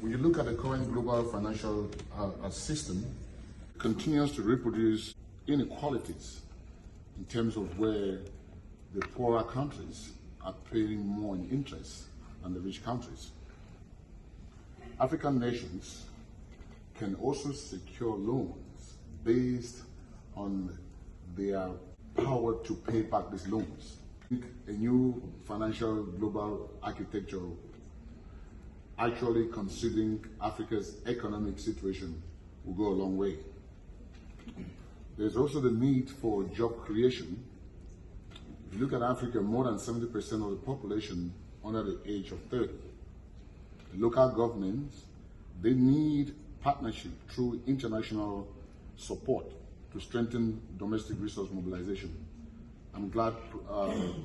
When you look at the current global financial system, it continues to reproduce inequalities in terms of where the poorer countries are paying more in interest than the rich countries. African nations can also secure loans based on their power to pay back these loans. A new financial global architecture actually considering Africa's economic situation will go a long way. There's also the need for job creation. If you look at Africa, more than 70% of the population under the age of 30. Local governments, they need partnership through international support to strengthen domestic resource mobilization. I'm glad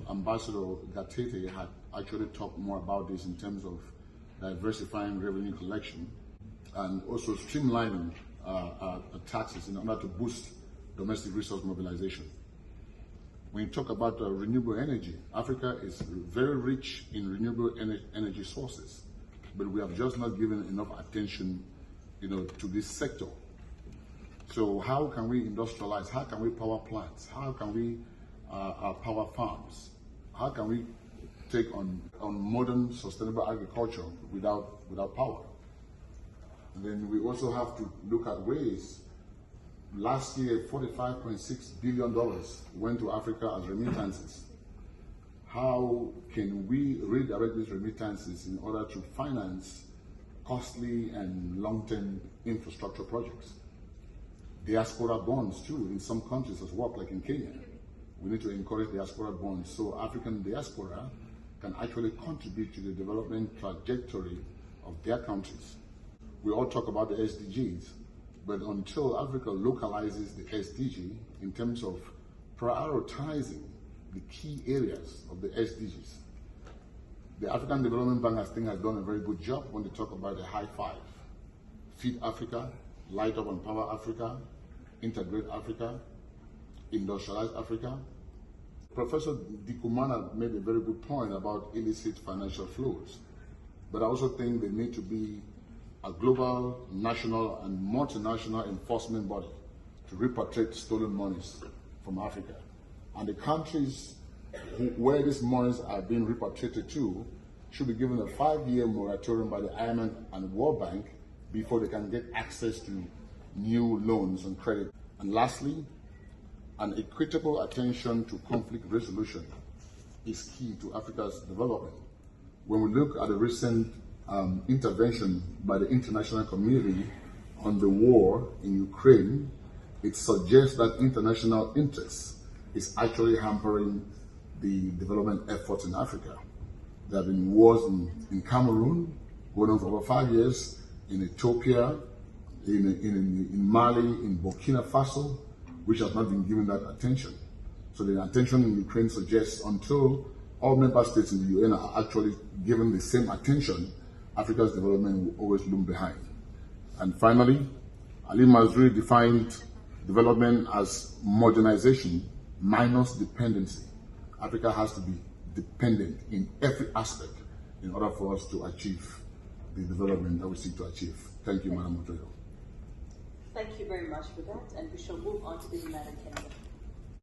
Ambassador Gatete had actually talked more about this in terms of diversifying revenue collection and also streamlining taxes in order to boost domestic resource mobilization. When you talk about renewable energy, Africa is very rich in renewable energy sources, but we have just not given enough attention, to this sector. So how can we industrialize? How can we power plants? How can we power farms? How can we take on modern sustainable agriculture without power? And then we also have to look at ways. Last year, $45.6 billion went to Africa as remittances. How can we redirect these remittances in order to finance costly and long-term infrastructure projects? Diaspora bonds too, in some countries has worked, like in Kenya. We need to encourage diaspora bonds so African diaspora can actually contribute to the development trajectory of their countries. We all talk about the SDGs, but until Africa localizes the SDG in terms of prioritizing the key areas of the SDGs, the African Development Bank, I think, has done a very good job when they talk about the high five. Feed Africa, Light Up and Power Africa, Integrate Africa, Industrialize Africa. Professor Dikumana made a very good point about illicit financial flows, but I also think there need to be a global, national, and multinational enforcement body to repatriate stolen monies from Africa. And the countries where these monies are being repatriated to should be given a 5-year moratorium by the IMF and World Bank before they can get access to new loans and credit. And lastly, an equitable attention to conflict resolution is key to Africa's development. When we look at the recent intervention by the international community on the war in Ukraine, it suggests that international interest is actually hampering the development efforts in Africa. There have been wars in Cameroon going on for over 5 years, in Ethiopia, in Mali, in Burkina Faso, which has not been given that attention. So the attention in Ukraine suggests until all member states in the UN are actually given the same attention, Africa's development will always loom behind. And finally, Ali Mazrui defined development as modernization minus dependency. Africa has to be dependent in every aspect in order for us to achieve the development that we seek to achieve. Thank you, Madam Moderator. Thank you very much for that, and we shall move on to the United Kingdom.